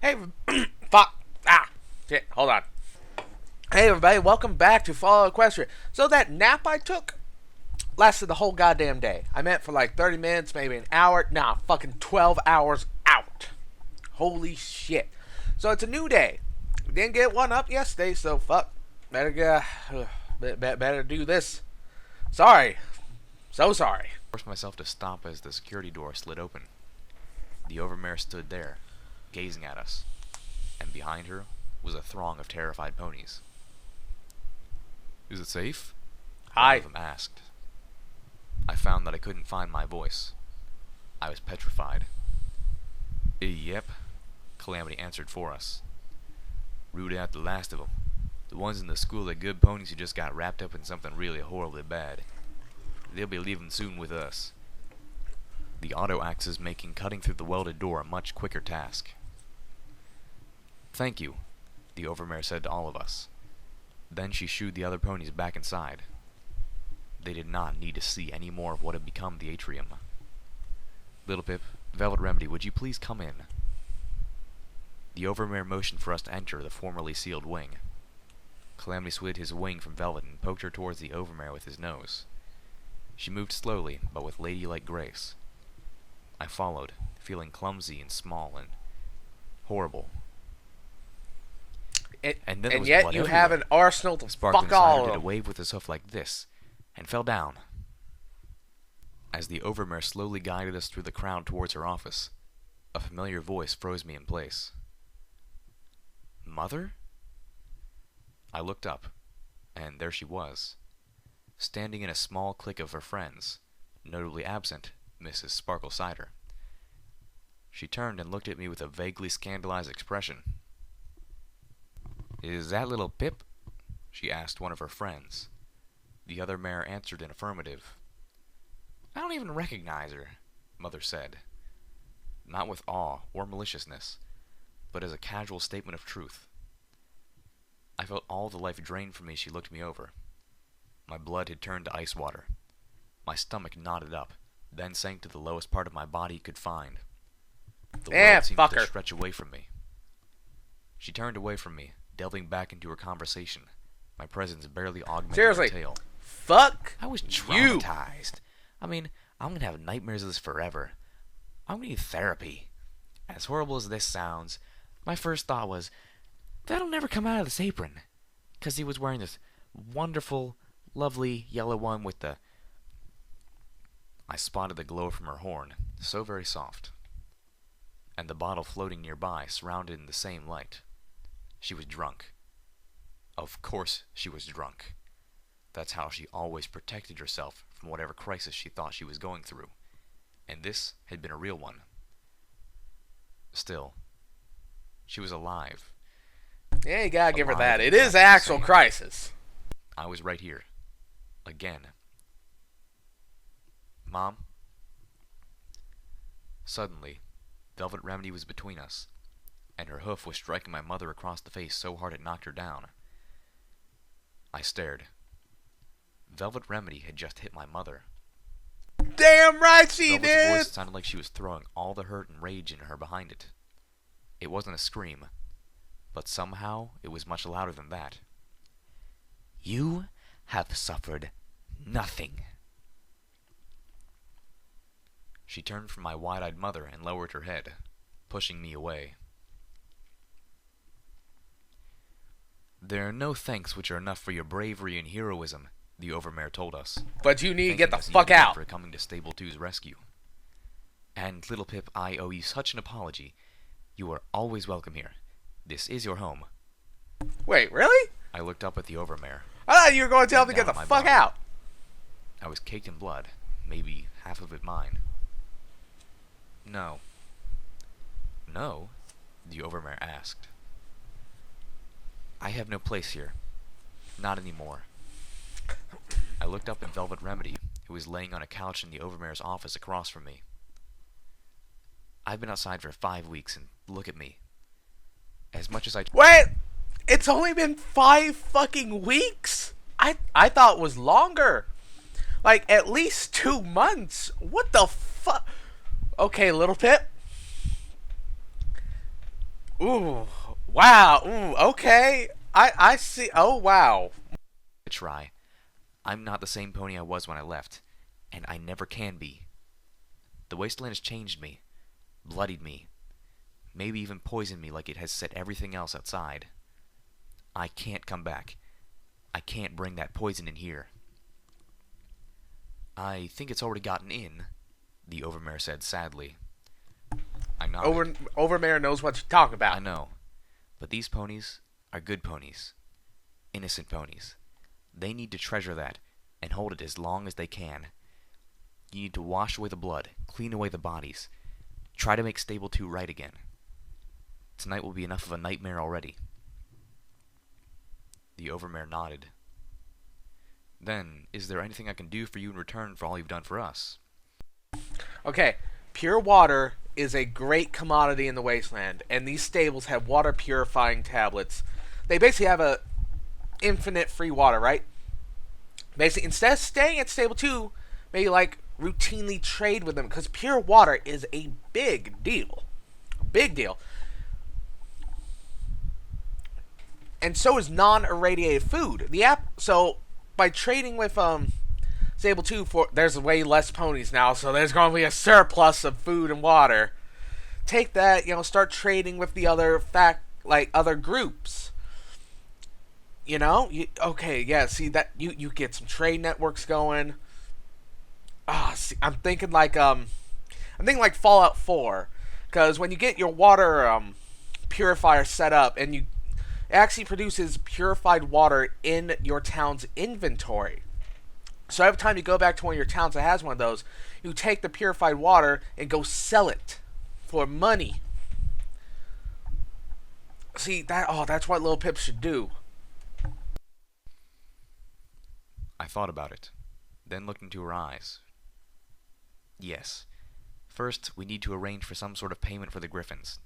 Hey, fuck. Shit, hold on. Hey, everybody, welcome back to Follow Equestria. So, that nap I took lasted the whole goddamn day. I meant for like 30 minutes, maybe an hour. Nah, fucking 12 hours out. Holy shit. So, it's a new day. We didn't get one up yesterday, so fuck. Better do this. Sorry. So sorry. I forced myself to stop as the security door slid open. The Overmare stood there, gazing at us, and behind her was a throng of terrified ponies. "Is it safe?" Hi. One of them asked. I found that I couldn't find my voice. I was petrified. "Yep," Calamity answered for us. "Rooted out the last of them. The ones in the school are good ponies who just got wrapped up in something really horribly bad. They'll be leaving soon with us." The auto axes making cutting through the welded door a much quicker task. "Thank you," the Overmare said to all of us. Then she shooed the other ponies back inside. They did not need to see any more of what had become the atrium. "Little Pip, Velvet Remedy, would you please come in?" The Overmare motioned for us to enter the formerly sealed wing. Calamity slid his wing from Velvet and poked her towards the Overmare with his nose. She moved slowly, but with ladylike grace. I followed, feeling clumsy and small and horrible. And then yet you have an arsenal to Sparkling fuck all Cider of did a them. wave with his hoof like this, and fell down. As the Overmare slowly guided us through the crowd towards her office, a familiar voice froze me in place. "Mother?" I looked up, and there she was, standing in a small clique of her friends, notably absent Mrs. Sparkle Cider. She turned and looked at me with a vaguely scandalized expression. "Is that little Pip?" she asked one of her friends. The other mare answered in affirmative. "I don't even recognize her," Mother said, not with awe or maliciousness, but as a casual statement of truth. I felt all the life drained from me. She looked me over. My blood had turned to ice water. My stomach knotted up, then sank to the lowest part of my body it could find. The world seemed to stretch away from me. She turned away from me, delving back into her conversation, my presence barely augmenting her tale. Fuck I was traumatized. I mean, I'm gonna have nightmares of this forever. I'm gonna need therapy. As horrible as this sounds, my first thought was, that'll never come out of this apron. 'Cause he was wearing this wonderful, lovely yellow one with the... I spotted the glow from her horn, so very soft, and the bottle floating nearby, surrounded in the same light. She was drunk. Of course she was drunk. That's how she always protected herself from whatever crisis she thought she was going through, and this had been a real one. Still, she was alive. Yeah, you gotta give her that. It is an actual crisis. I was right here. Again. "Mom?" Suddenly, Velvet Remedy was between us, and her hoof was striking my mother across the face so hard it knocked her down. I stared. Velvet Remedy had just hit my mother. Damn right she Velvet's did! voice sounded like she was throwing all the hurt and rage in her behind it. It wasn't a scream, but somehow it was much louder than that. "You have suffered nothing." She turned from my wide-eyed mother and lowered her head, pushing me away. "There are no thanks which are enough for your bravery and heroism," the Overmare told us. "But you need to get the Thanking us fuck yet again out." for coming to Stable 2's rescue. "And, Little Pip, I owe you such an apology. You are always welcome here. This is your home." Wait, really? I looked up at the Overmare. I thought you were going to tell me to get the my fuck body. out. I was caked in blood, maybe half of it mine. "No." "No?" the Overmare asked. "I have no place here. Not anymore." I looked up at Velvet Remedy, who was laying on a couch in the Overmare's office across from me. "I've been outside for 5 weeks, and look at me. As much as I... Wait! It's only been 5 fucking weeks? I thought it was longer. Like, at least 2 months. What the fuck? Okay, Little Pip. Ooh, wow. Ooh, okay. I see. Oh, wow. To try. I'm not the same pony I was when I left, and I never can be. The wasteland has changed me, bloodied me, maybe even poisoned me like it has set everything else outside. I can't come back. I can't bring that poison in here. I think it's already gotten in, the Overmare said sadly. I nodded. Overmare knows what you're talking I about. know, but these ponies are good ponies, innocent ponies. They need to treasure that and hold it as long as they can. You need to wash away the blood, clean away the bodies, try to make Stable 2 right again. Tonight will be enough of a nightmare already. The Overmare nodded. Then, is there anything I can do for you in return for all you've done for us? Okay, pure water is a great commodity in the wasteland, and these stables have water purifying tablets. They basically have a infinite free water, right? Basically, instead of staying at stable 2, maybe like routinely trade with them because pure water is a big deal. Big deal. And so is non-irradiated food. The app so by trading with stable 2 for there's way less ponies now, so there's going to be a surplus of food and water. Take that, start trading with the other other groups. Okay, yeah, see that you get some trade networks going. See, I'm thinking like Fallout 4, because when you get your water purifier set up and you it actually produces purified water in your town's inventory. So every time you go back to one of your towns that has one of those, you take the purified water and go sell it for money. See that's what Little Pip should do. I thought about it, then looked into her eyes. Yes. First, we need to arrange for some sort of payment for the Griffins.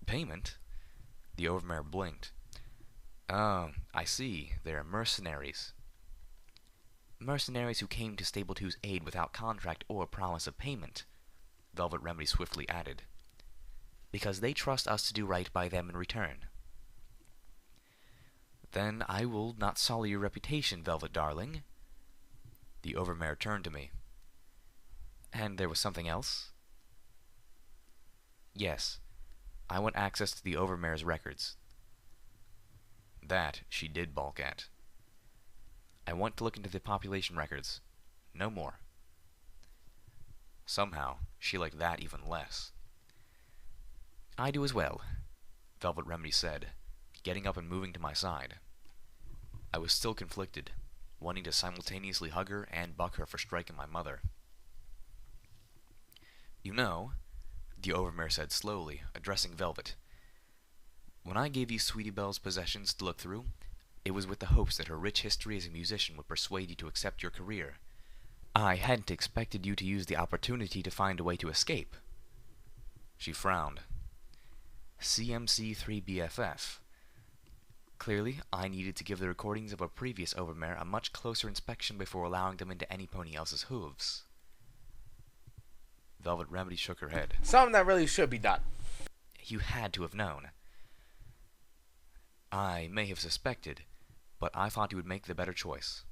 Payment? The Overmare blinked. Oh, I see. They're mercenaries. Mercenaries who came to Stable 2's aid without contract or promise of payment, Velvet Remedy swiftly added. Because they trust us to do right by them in return. Then I will not sully your reputation, Velvet darling. The Overmare turned to me. And there was something else? Yes. I want access to the Overmare's records. That she did balk at. I want to look into the population records. No more. Somehow, she liked that even less. I do as well, Velvet Remedy said, getting up and moving to my side. I was still conflicted, wanting to simultaneously hug her and buck her for striking my mother. You know, the Overmare said slowly, addressing Velvet, when I gave you Sweetie Belle's possessions to look through, it was with the hopes that her rich history as a musician would persuade you to accept your career. I hadn't expected you to use the opportunity to find a way to escape. She frowned. CMC3BFF. Clearly, I needed to give the recordings of a previous Overmare a much closer inspection before allowing them into any pony else's hooves. Velvet Remedy shook her head. Something that really should be done. You had to have known. I may have suspected, but I thought you would make the better choice.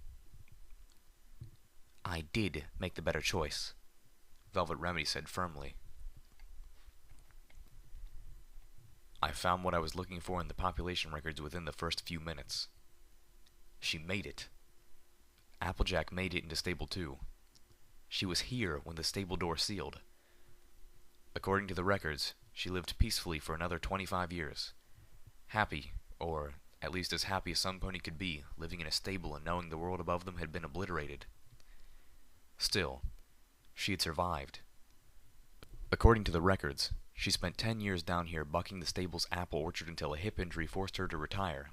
I did make the better choice, Velvet Remedy said firmly. I found what I was looking for in the population records within the first few minutes. She made it. Applejack made it into Stable 2. She was here when the stable door sealed. According to the records, she lived peacefully for another 25 years. Happy, or at least as happy as some pony could be, living in a stable and knowing the world above them had been obliterated. Still, she had survived. According to the records, she spent 10 years down here bucking the stable's apple orchard until a hip injury forced her to retire.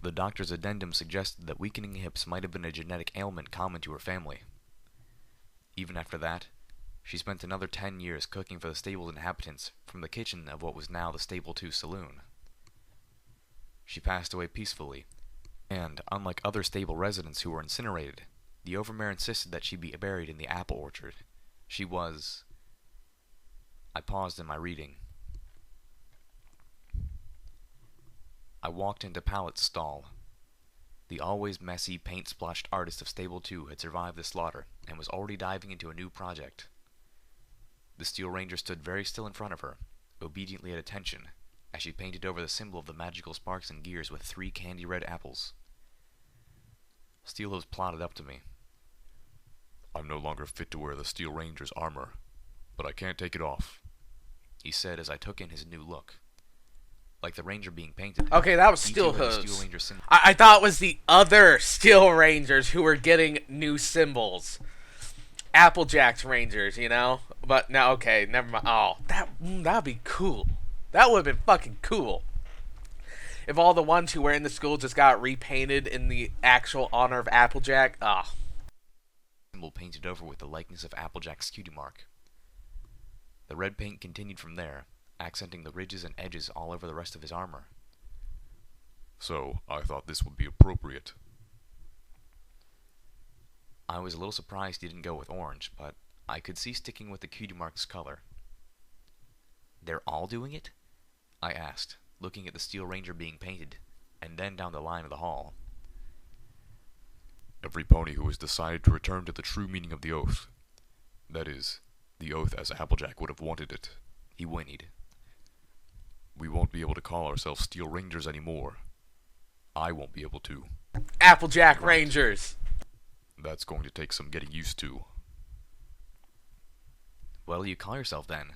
The doctor's addendum suggested that weakening hips might have been a genetic ailment common to her family. Even after that, she spent another 10 years cooking for the stable's inhabitants from the kitchen of what was now the Stable 2 saloon. She passed away peacefully, and, unlike other stable residents who were incinerated, the Overmare insisted that she be buried in the apple orchard. She was... I paused in my reading. I walked into Pallet's stall. The always messy, paint-splotched artist of Stable 2 had survived the slaughter and was already diving into a new project. The Steel Ranger stood very still in front of her, obediently at attention, as she painted over the symbol of the magical sparks and gears with 3 candy-red apples. Steelhooves plodded up to me. I'm no longer fit to wear the Steel Ranger's armor, but I can't take it off, he said as I took in his new look. Like the Ranger being painted. Okay, that was he too Steel had the Hooves. Steel Ranger symbol. I thought it was the other Steel Rangers who were getting new symbols. Applejack's Rangers, you know? But no, okay, never mind. Oh, that'd be cool. That would have been fucking cool. If all the ones who were in the school just got repainted in the actual honor of Applejack, Symbol painted over with the likeness of Applejack's cutie mark. The red paint continued from there, accenting the ridges and edges all over the rest of his armor. So I thought this would be appropriate. I was a little surprised he didn't go with orange, but I could see sticking with the cutie mark's color. They're all doing it? I asked, looking at the Steel Ranger being painted, and then down the line of the hall. Every pony who has decided to return to the true meaning of the oath. That is, the oath as Applejack would have wanted it. He whinnied. We won't be able to call ourselves Steel Rangers anymore. I won't be able to. Applejack Rangers. That's going to take some getting used to. What'll you call yourself then?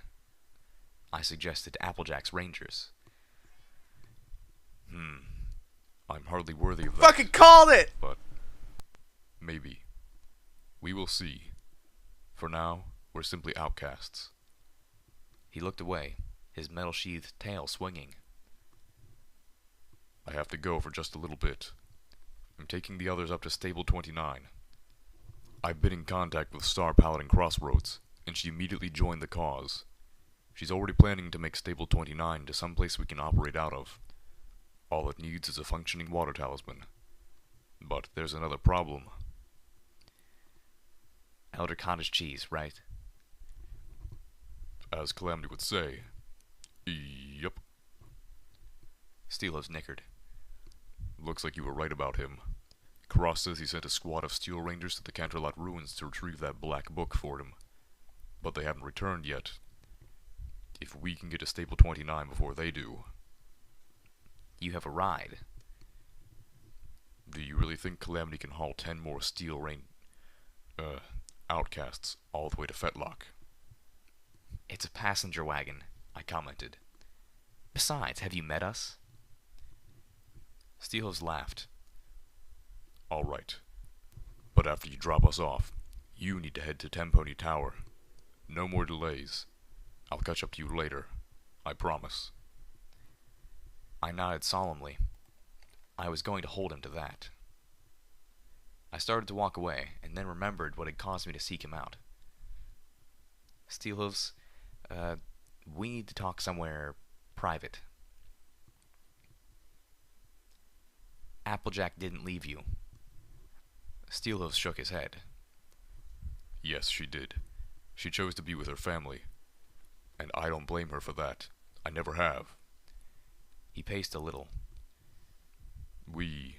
I suggested Applejack's Rangers. I'm hardly worthy of that. Fucking called it! But maybe. We will see. For now, we're simply outcasts. He looked away, his metal-sheathed tail swinging. I have to go for just a little bit. I'm taking the others up to Stable 29. I've been in contact with Star Paladin Crossroads, and she immediately joined the cause. She's already planning to make Stable 29 into some place we can operate out of. All it needs is a functioning water talisman. But there's another problem. Elder cottage cheese, right? As Calamity would say. Yup. Steelhooves nickered. Looks like you were right about him. Cross says he sent a squad of Steel Rangers to the Canterlot Ruins to retrieve that black book for him. But they haven't returned yet. If we can get to Stable 29 before they do... You have a ride. Do you really think Calamity can haul 10 more outcasts all the way to Fetlock? It's a passenger wagon, I commented. Besides, have you met us? Steelhooves laughed. All right. But after you drop us off, you need to head to Tempony Tower. No more delays. I'll catch up to you later. I promise. I nodded solemnly. I was going to hold him to that. I started to walk away, and then remembered what had caused me to seek him out. Steelhooves, we need to talk somewhere private. Applejack didn't leave you. Steelhooves shook his head. Yes, she did. She chose to be with her family. And I don't blame her for that. I never have. He paced a little. We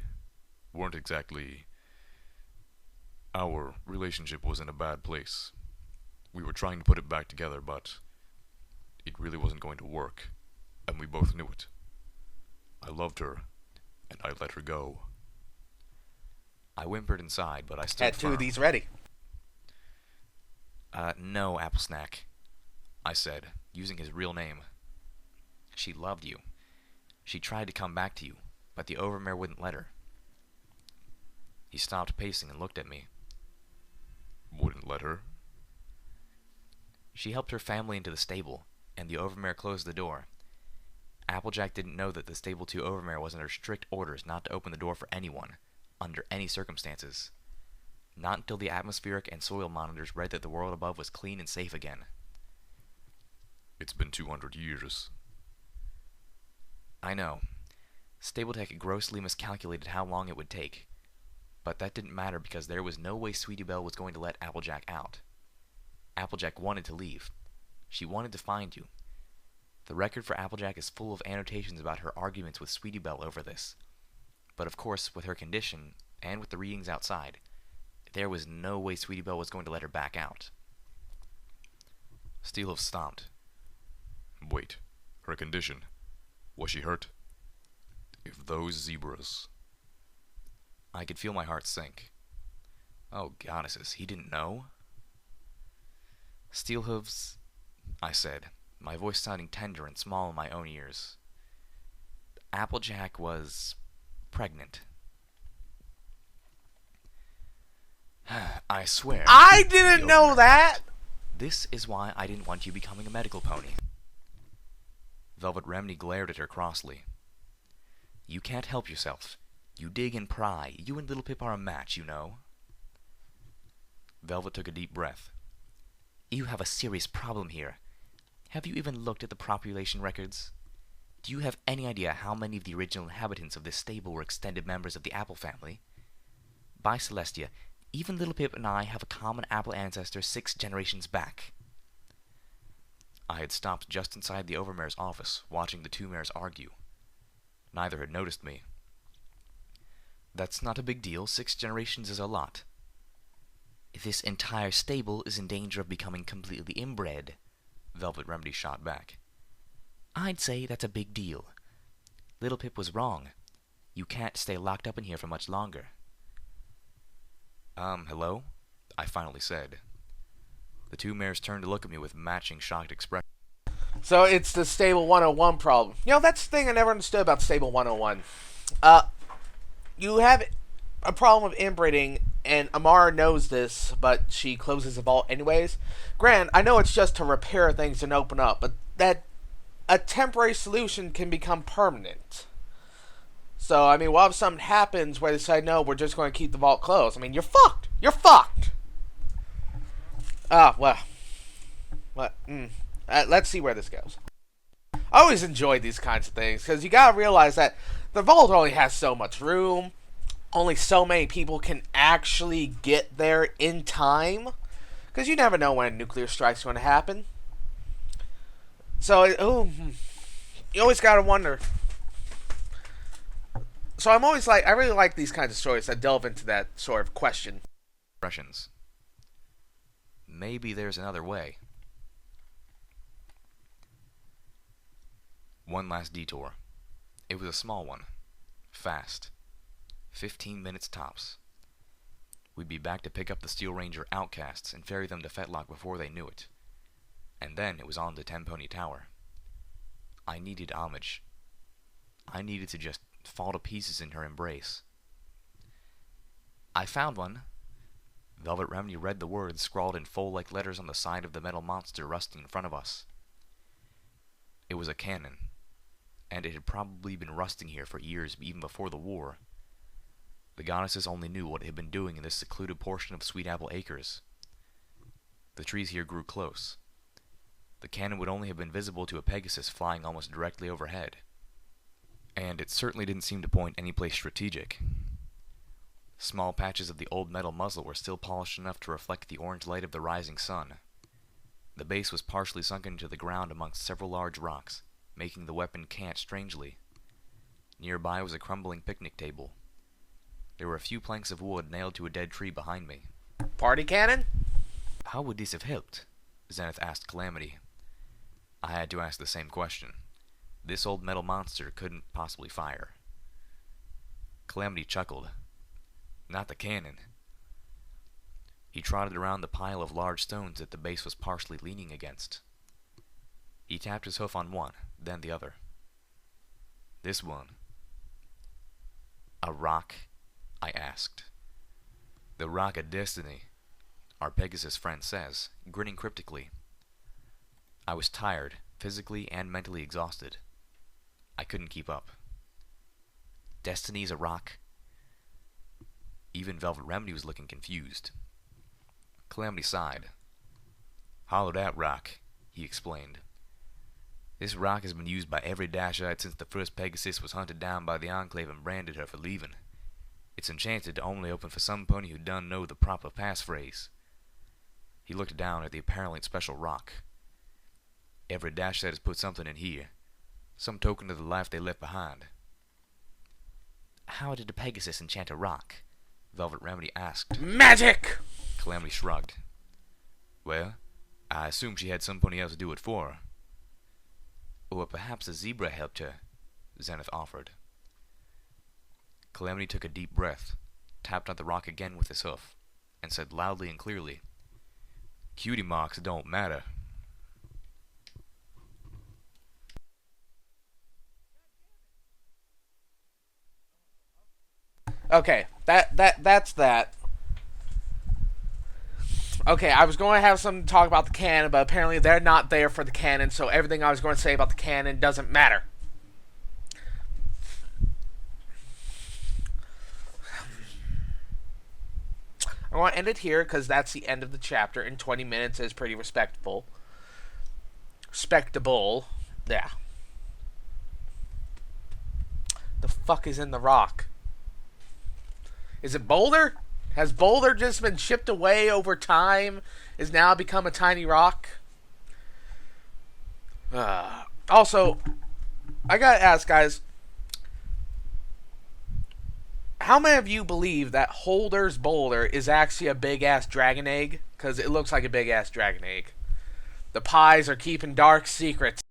weren't exactly... Our relationship was in a bad place. We were trying to put it back together, but it really wasn't going to work, and we both knew it. I loved her, and I let her go. I whimpered inside, but I stood Had two firm. of these ready. No, Apple Snack, I said, using his real name. She loved you. She tried to come back to you, but the Overmare wouldn't let her. He stopped pacing and looked at me. Wouldn't let her? She helped her family into the stable, and the Overmare closed the door. Applejack didn't know that the Stable 2 Overmare was under strict orders not to open the door for anyone, under any circumstances. Not until the atmospheric and soil monitors read that the world above was clean and safe again. It's been 200 years. I know. Stabletech had grossly miscalculated how long it would take. But that didn't matter because there was no way Sweetie Belle was going to let Applejack out. Applejack wanted to leave. She wanted to find you. The record for Applejack is full of annotations about her arguments with Sweetie Belle over this. But of course, with her condition, and with the readings outside, there was no way Sweetie Belle was going to let her back out. Steelhoof stomped. Wait, her condition? Was she hurt? If those zebras... I could feel my heart sink. Oh, goddesses, he didn't know? Steelhooves, I said, my voice sounding tender and small in my own ears. Applejack was pregnant. I swear. I didn't know that! This is why I didn't want you becoming a medical pony. Velvet Remedy glared at her crossly. You can't help yourself. You dig and pry. You and Little Pip are a match, you know. Velvet took a deep breath. You have a serious problem here. Have you even looked at the population records? Do you have any idea how many of the original inhabitants of this stable were extended members of the Apple family? By Celestia, even Little Pip and I have a common Apple ancestor 6 generations back. I had stopped just inside the Overmare's office, watching the two mares argue. Neither had noticed me. That's not a big deal. 6 generations is a lot. This entire stable is in danger of becoming completely inbred, Velvet Remedy shot back. I'd say that's a big deal. Little Pip was wrong. You can't stay locked up in here for much longer. Hello? I finally said. The two mares turned to look at me with matching shocked expressions. So it's the Stable 101 problem. You know, that's the thing I never understood about Stable 101. You have a problem with inbreeding, and Amara knows this, but she closes the vault anyways. Grant, I know it's just to repair things and open up, but that a temporary solution can become permanent. So, I mean, what if something happens where they say, no, we're just going to keep the vault closed? I mean, you're fucked. You're fucked. Well. Let's see where this goes. I always enjoy these kinds of things, because you gotta realize that the vault only has so much room. Only so many people can actually get there in time. Because you never know when a nuclear strike's going to happen. So, you always gotta wonder. So I'm always like, I really like these kinds of stories that delve into that sort of question. Maybe there's another way. One last detour. It was a small one. Fast. 15 minutes tops. We'd be back to pick up the Steel Ranger outcasts and ferry them to Fetlock before they knew it. And then it was on to Ten Pony Tower. I needed homage. I needed to just fall to pieces in her embrace. I found one. Velvet Remedy read the words scrawled in full-like letters on the side of the metal monster rusting in front of us. It was a cannon, and it had probably been rusting here for years even before the war. The goddesses only knew what it had been doing in this secluded portion of Sweet Apple Acres. The trees here grew close. The cannon would only have been visible to a Pegasus flying almost directly overhead. And it certainly didn't seem to point any place strategic. Small patches of the old metal muzzle were still polished enough to reflect the orange light of the rising sun. The base was partially sunken into the ground amongst several large rocks, making the weapon cant strangely. Nearby was a crumbling picnic table. There were a few planks of wood nailed to a dead tree behind me. Party cannon? How would this have helped? Zenith asked Calamity. I had to ask the same question. This old metal monster couldn't possibly fire. Calamity chuckled. Not the cannon. He trotted around the pile of large stones that the base was partially leaning against. He tapped his hoof on one, then the other. This one. A rock? I asked. The Rock of Destiny, our Pegasus friend says, grinning cryptically. I was tired, physically and mentally exhausted. I couldn't keep up. Destiny's a rock? Even Velvet Remedy was looking confused. Calamity sighed. Hollowed out rock, he explained. This rock has been used by every Dashite since the first Pegasus was hunted down by the Enclave and branded her for leaving. It's enchanted to only open for some pony who done know the proper passphrase. He looked down at the apparently special rock. Every dash set has put something in here, some token of the life they left behind. How did the Pegasus enchant a rock? Velvet Remedy asked. Magic! Calamity shrugged. Well, I assume she had somebody else do it for her. Or perhaps a zebra helped her, Zenith offered. Calamity took a deep breath, tapped on the rock again with his hoof, and said loudly and clearly, Cutie marks don't matter. Okay, that's that. Okay, I was going to have something to talk about the canon, but apparently they're not there for the canon, so everything I was going to say about the canon doesn't matter. I want to end it here because that's the end of the chapter, and 20 minutes is pretty respectable. Respectable. Yeah. The fuck is in the rock? Is it Boulder? Has Boulder just been shipped away over time? Is now become a tiny rock? Also, I gotta ask, guys. How many of you believe that Holder's Boulder is actually a big-ass dragon egg? Because it looks like a big-ass dragon egg. The pies are keeping dark secrets.